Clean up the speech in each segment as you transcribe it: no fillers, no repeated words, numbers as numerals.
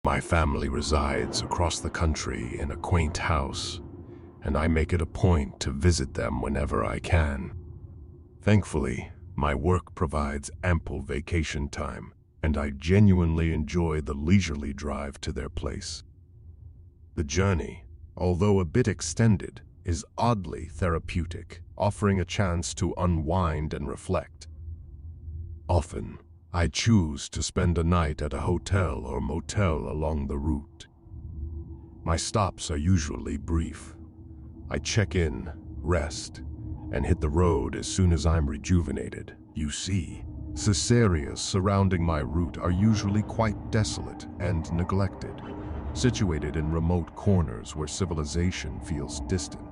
My family resides across the country in a quaint house, and I make it a point to visit them whenever I can. Thankfully, my work provides ample vacation time, and I genuinely enjoy the leisurely drive to their place. The journey, although a bit extended, is oddly therapeutic, offering a chance to unwind and reflect. Often, I choose to spend a night at a hotel or motel along the route. My stops are usually brief. I check in, rest, and hit the road as soon as I'm rejuvenated. You see, ces areas surrounding my route are usually quite desolate and neglected, situated in remote corners where civilization feels distant.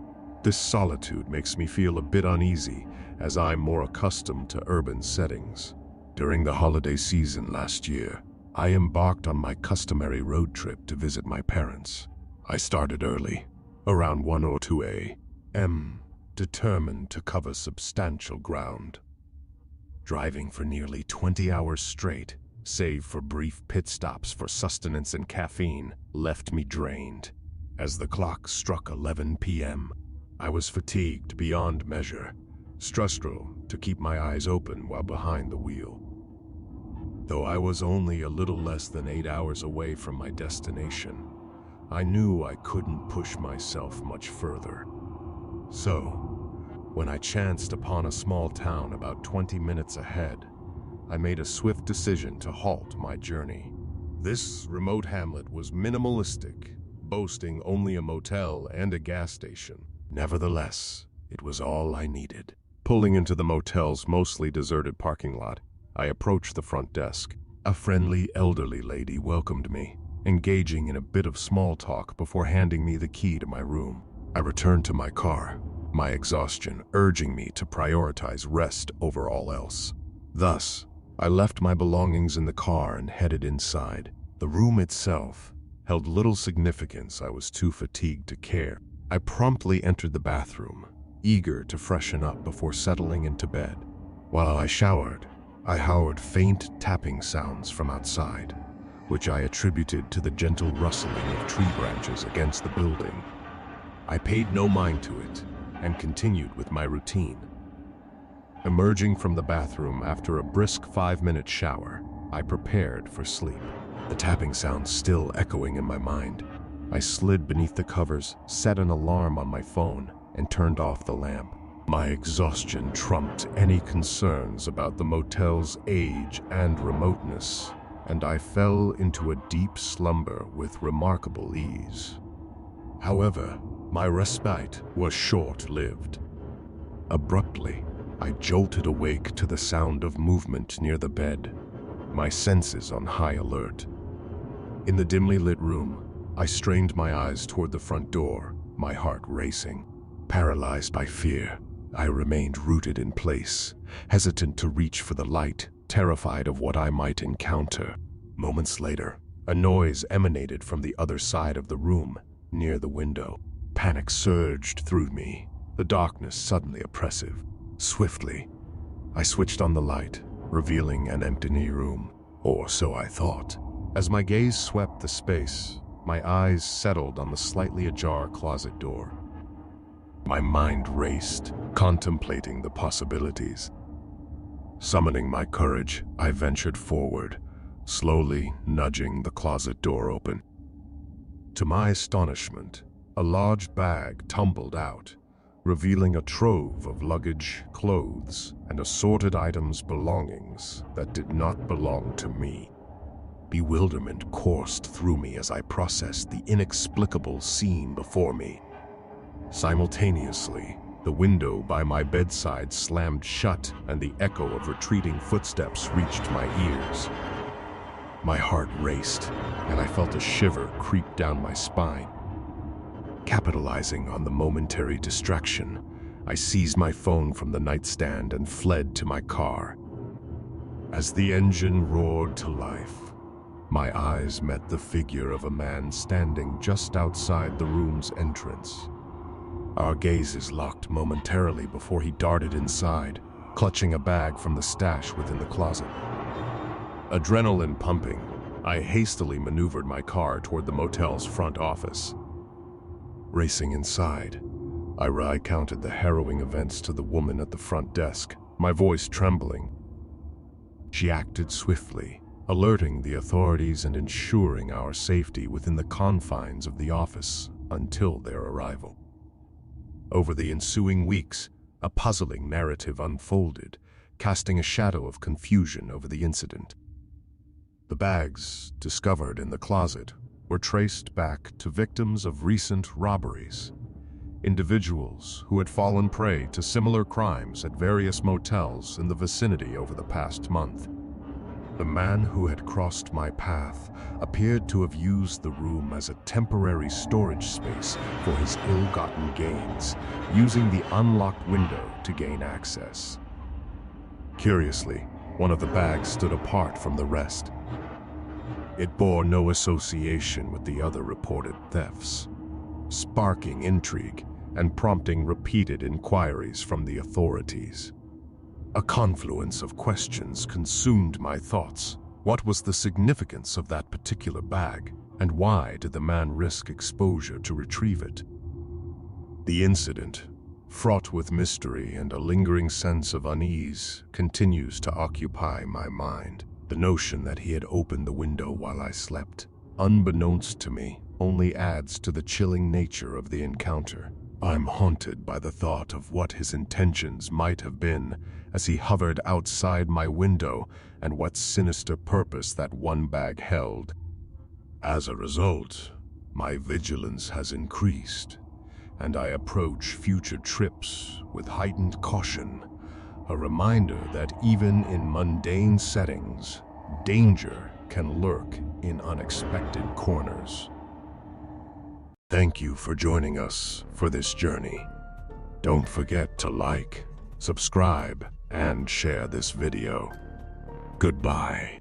This solitude makes me feel a bit uneasy, as I'm more accustomed to urban settings. During the holiday season last year, I embarked on my customary road trip to visit my parents. I started early, around 1 or 2 a.m., determined to cover substantial ground. Driving for nearly 20 hours straight, save for brief pit stops for sustenance and caffeine, left me drained. As the clock struck 11 p.m., I was fatigued beyond measure, struggled to keep my eyes open while behind the wheel. Though I was only a little less than 8 hours away from my destination, I knew I couldn't push myself much further. So, when I chanced upon a small town about 20 minutes ahead, I made a swift decision to halt my journey. This remote hamlet was minimalistic, boasting only a motel and a gas station. Nevertheless, it was all I needed. Pulling into the motel's mostly deserted parking lot, I approached the front desk. A friendly, elderly lady welcomed me, engaging in a bit of small talk before handing me the key to my room. I returned to my car, my exhaustion urging me to prioritize rest over all else. Thus, I left my belongings in the car and headed inside. The room itself held little significance. I was too fatigued to care. I promptly entered the bathroom, eager to freshen up before settling into bed. While I showered, I heard faint tapping sounds from outside, which I attributed to the gentle rustling of tree branches against the building. I paid no mind to it and continued with my routine. Emerging from the bathroom after a brisk 5-minute shower, I prepared for sleep. The tapping sounds still echoing in my mind, I slid beneath the covers, set an alarm on my phone, and turned off the lamp. My exhaustion trumped any concerns about the motel's age and remoteness, and I fell into a deep slumber with remarkable ease. However, my respite was short-lived. Abruptly, I jolted awake to the sound of movement near the bed, my senses on high alert. In the dimly lit room, I strained my eyes toward the front door, my heart racing. Paralyzed by fear, I remained rooted in place, hesitant to reach for the light, terrified of what I might encounter. Moments later, a noise emanated from the other side of the room, near the window. Panic surged through me, the darkness suddenly oppressive. Swiftly, I switched on the light, revealing an empty room, or so I thought. As my gaze swept the space, my eyes settled on the slightly ajar closet door. My mind raced, contemplating the possibilities. Summoning my courage, I ventured forward, slowly nudging the closet door open. To my astonishment, a large bag tumbled out, revealing a trove of luggage, clothes, and assorted items belongings that did not belong to me. Bewilderment coursed through me as I processed the inexplicable scene before me. Simultaneously, the window by my bedside slammed shut and the echo of retreating footsteps reached my ears. My heart raced, and I felt a shiver creep down my spine. Capitalizing on the momentary distraction, I seized my phone from the nightstand and fled to my car. As the engine roared to life, my eyes met the figure of a man standing just outside the room's entrance. Our gazes locked momentarily before he darted inside, clutching a bag from the stash within the closet. Adrenaline pumping, I hastily maneuvered my car toward the motel's front office. Racing inside, I recounted the harrowing events to the woman at the front desk, my voice trembling. She acted swiftly, alerting the authorities and ensuring our safety within the confines of the office until their arrival. Over the ensuing weeks, a puzzling narrative unfolded, casting a shadow of confusion over the incident. The bags discovered in the closet were traced back to victims of recent robberies, individuals who had fallen prey to similar crimes at various motels in the vicinity over the past month. The man who had crossed my path appeared to have used the room as a temporary storage space for his ill-gotten gains, using the unlocked window to gain access. Curiously, one of the bags stood apart from the rest. It bore no association with the other reported thefts, sparking intrigue and prompting repeated inquiries from the authorities. A confluence of questions consumed my thoughts. What was the significance of that particular bag, and why did the man risk exposure to retrieve it? The incident, fraught with mystery and a lingering sense of unease, continues to occupy my mind. The notion that he had opened the window while I slept, unbeknownst to me, only adds to the chilling nature of the encounter. I'm haunted by the thought of what his intentions might have been as he hovered outside my window and what sinister purpose that one bag held. As a result, my vigilance has increased, and I approach future trips with heightened caution, a reminder that even in mundane settings, danger can lurk in unexpected corners. Thank you for joining us for this journey. Don't forget to like, subscribe, and share this video. Goodbye.